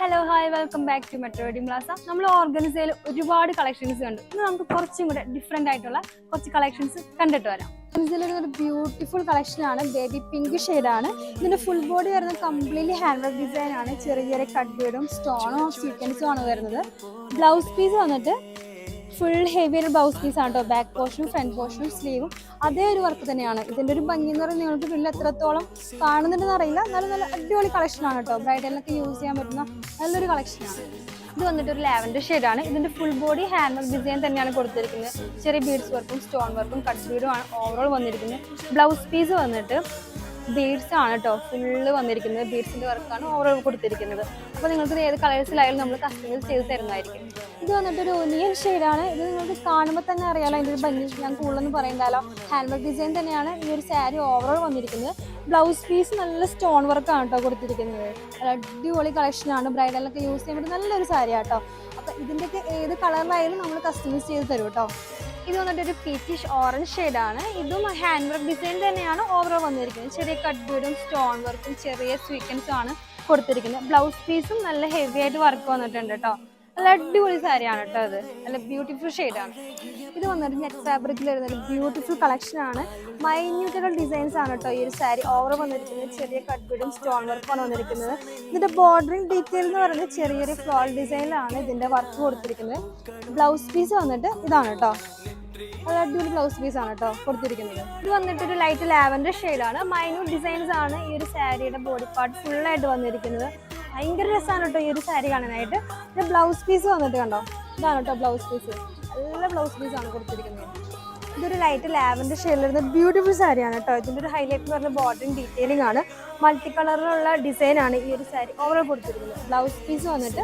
Hello hi welcome back to metro wedding plaza. നമ്മൾ ഓർഗൻസയിൽ ഒരുപാട് കളക്ഷൻസ് കണ്ടു. ഇന്ന് നമുക്ക് കുറച്ചും കൂടെ ഡിഫറെൻ്റ് ആയിട്ടുള്ള കുറച്ച് കളക്ഷൻസ് കണ്ടിട്ട് വരാം. ഓർഗൻസയിൽ ഒരു ബ്യൂട്ടിഫുൾ കളക്ഷനാണ്. ബേബി പിങ്ക് ഷെയ്ഡാണ്. ഇതിൻ്റെ ഫുൾ ബോഡി വരുന്നത് കംപ്ലീറ്റ്ലി ഹാൻഡ് വർക്ക് ഡിസൈൻ ആണ്. ചെറിയ ചെറിയ കട്ട് ബീഡും സ്റ്റോണും സീക്വൻസും ആണ് വരുന്നത്. ബ്ലൗസ് പീസ് വന്നിട്ട് ഫുൾ ഹെവി ഒരു ബ്ലൗസ് പീസ് ആണ് കേട്ടോ. ബാക്ക് പോർഷനും ഫ്രണ്ട് പോർഷനും സ്ലീവും അതേ ഒരു വർക്ക് തന്നെയാണ്. ഇതിൻ്റെ ഒരു ഭംഗി എന്ന് പറയുന്നത് നിങ്ങൾക്ക് വീട്ടിൽ എത്രത്തോളം കാണുന്നുണ്ടെന്ന് അറിയില്ല, എന്നാലും നല്ല അടിപൊളി കളക്ഷനാണ് കേട്ടോ. ബ്രൈഡലിനൊക്കെ യൂസ് ചെയ്യാൻ പറ്റുന്ന നല്ലൊരു കളക്ഷനാണ്. ഇത് വന്നിട്ട് ഒരു ലാവൻഡർ ഷെയ്ഡാണ്. ഇതിൻ്റെ full body hand work design തന്നെയാണ് കൊടുത്തിരിക്കുന്നത്. ചെറിയ ബീഡ്സ് വർക്കും സ്റ്റോൺ വർക്കും കട്ട് ബീഡും ആണ് ഓവറോൾ വന്നിരിക്കുന്നത്. ബ്ലൗസ് പീസ് വന്നിട്ട് ബീഡ്സ് ആണ് കേട്ടോ ഫുള്ള് വന്നിരിക്കുന്നത്. ബീഡ്സിൻ്റെ വർക്കാണ് ഓവറോൾ കൊടുത്തിരിക്കുന്നത്. അപ്പോൾ നിങ്ങൾക്ക് ഏത് കളേഴ്സിലായാലും നമ്മൾ കസ്റ്റമൈസ് ചെയ്ത് തരുന്നതായിരിക്കും. ഇത് വന്നിട്ട് ഒരു ഒനിയൻ ഷെയ്ഡാണ്. ഇത് നിങ്ങൾക്ക് കാണുമ്പോൾ തന്നെ അറിയാലോ അതിൻ്റെ ഒരു ഭംഗി. ഞാൻ കൂടുതലൊന്നും പറയണ്ടല്ലോ. ഹാൻഡ് വർക്ക് ഡിസൈൻ തന്നെയാണ് ഈ ഒരു സാരി ഓവറോൾ വന്നിരിക്കുന്നത്. ബ്ലൗസ് പീസ് നല്ല സ്റ്റോൺ വർക്കാണ് കേട്ടോ കൊടുത്തിരിക്കുന്നത്. നല്ല അടിപൊളി കളക്ഷനാണ്. ബ്രൈഡലൊക്കെ യൂസ് ചെയ്യാൻ പറ്റുന്ന നല്ലൊരു സാരി കേട്ടോ. അപ്പോൾ ഇതിൻ്റെയൊക്കെ ഏത് കളറിലായാലും നമ്മൾ കസ്റ്റമൈസ് ചെയ്ത് തരും കേട്ടോ. ഇത് വന്നിട്ട് ഒരു പീച്ചിഷ് ഓറഞ്ച് ഷെയ്ഡാണ്. ഇതും ഹാൻഡ് വർക്ക് ഡിസൈൻ തന്നെയാണ് ഓവറോൾ വന്നിരിക്കുന്നത്. ചെറിയ കട്ട് ബീഡും സ്റ്റോൺ വർക്കും ചെറിയ സ്വീക്വൻസും ആണ് കൊടുത്തിരിക്കുന്നത്. ബ്ലൗസ് പീസും നല്ല ഹെവി ആയിട്ട് വർക്ക് വന്നിട്ടുണ്ട് കേട്ടോ. നല്ല അടിപൊളി സാരിയാണ് കേട്ടോ. അത് നല്ല ബ്യൂട്ടിഫുൾ ഷെയ്ഡാണ്. ഇത് വന്നിട്ട് നെറ്റ് ഫാബ്രിക്കിൽ വരുന്ന ഒരു ബ്യൂട്ടിഫുൾ കളക്ഷനാണ്. മൈന്യൂട്ടുകൾ ഡിസൈൻസ് ആണ് കേട്ടോ ഈ ഒരു സാരി ഓവറോൾ വന്നിരിക്കുന്നത്. ചെറിയ കട്ട് ബീഡും സ്റ്റോൺ വർക്കുമാണ് വന്നിരിക്കുന്നത്. ഇതിന്റെ ബോർഡറിംഗ് ഡീറ്റെയിൽ എന്ന് പറയുന്നത് ചെറിയൊരു ഫ്ലോറൽ ഡിസൈനിലാണ് ഇതിന്റെ വർക്ക് കൊടുത്തിരിക്കുന്നത്. ബ്ലൗസ് പീസ് വന്നിട്ട് ഇതാണ് കേട്ടോ. അത് അടിപൊളി ബ്ലൗസ് പീസ് ആണ് കേട്ടോ കൊടുത്തിരിക്കുന്നത്. ഇത് വന്നിട്ട് ഒരു ലൈറ്റ് ലാവൻഡർ ഷെയ്ഡാണ്. മൈന്യൂട്ട് ഡിസൈൻസ് ആണ് ഈ ഒരു സാരിയുടെ ബോഡി പാർട്ട് ഫുള്ളായിട്ട് വന്നിരിക്കുന്നത്. ഭയങ്കര രസമാണ് കേട്ടോ ഈ ഒരു സാരി കാണാനായിട്ട്. പിന്നെ ബ്ലൗസ് പീസ് വന്നിട്ട് കണ്ടോ, ഇതാണ് കേട്ടോ ബ്ലൗസ് പീസ്. നല്ല ബ്ലൗസ് പീസാണ് കൊടുത്തിരിക്കുന്നത്. ഇതൊരു ലൈറ്റ് ലാവൻഡർ ഷെയ്ഡിൽ വരുന്ന ബ്യൂട്ടിഫുൾ സാരിയാണ് കേട്ടോ. ഇതിൻ്റെ ഒരു ഹൈലൈറ്റ് എന്ന് പറഞ്ഞ ബോർഡറിങ് ഡീറ്റെയിലിംഗ് ആണ്. മൾട്ടി കളറിലുള്ള ഡിസൈനാണ് ഈ ഒരു സാരി ഓവറോൾ കൊടുത്തിരിക്കുന്നത്. ബ്ലൗസ് പീസ് വന്നിട്ട്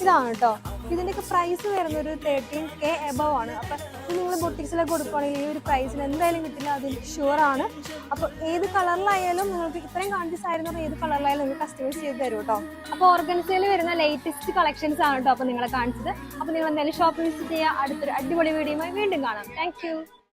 ഇതാണ് കേട്ടോ. ഇതിൻ്റെയൊക്കെ പ്രൈസ് വരുന്നത് ഒരു 13K എബവ് ആണ്. അപ്പം നിങ്ങൾ ബൊട്ടിക്സിലൊക്കെ കൊടുക്കുകയാണെങ്കിൽ ഈ ഒരു പ്രൈസിന് എന്തായാലും കിട്ടില്ല, അത് ഷുവർ ആണ്. അപ്പോൾ ഏത് കളറിലായാലും നിങ്ങൾക്ക് ഇത്രയും കാണിച്ച സാരി ഏത് കളറിലായാലും നിങ്ങൾക്ക് കസ്റ്റമൈസ് ചെയ്ത് തരും കേട്ടോ. അപ്പോൾ ഓർഗൻസയിൽ വരുന്ന ലേറ്റസ്റ്റ് കളക്ഷൻസ് ആണ് കേട്ടോ അപ്പോൾ നിങ്ങളെ കാണിച്ചത്. അപ്പോൾ നിങ്ങൾ എന്തായാലും ഷോപ്പ് വിസിറ്റ് ചെയ്യുക. അടുത്തൊരു അടിപൊളി വീഡിയോയുമായി വീണ്ടും കാണാം. താങ്ക്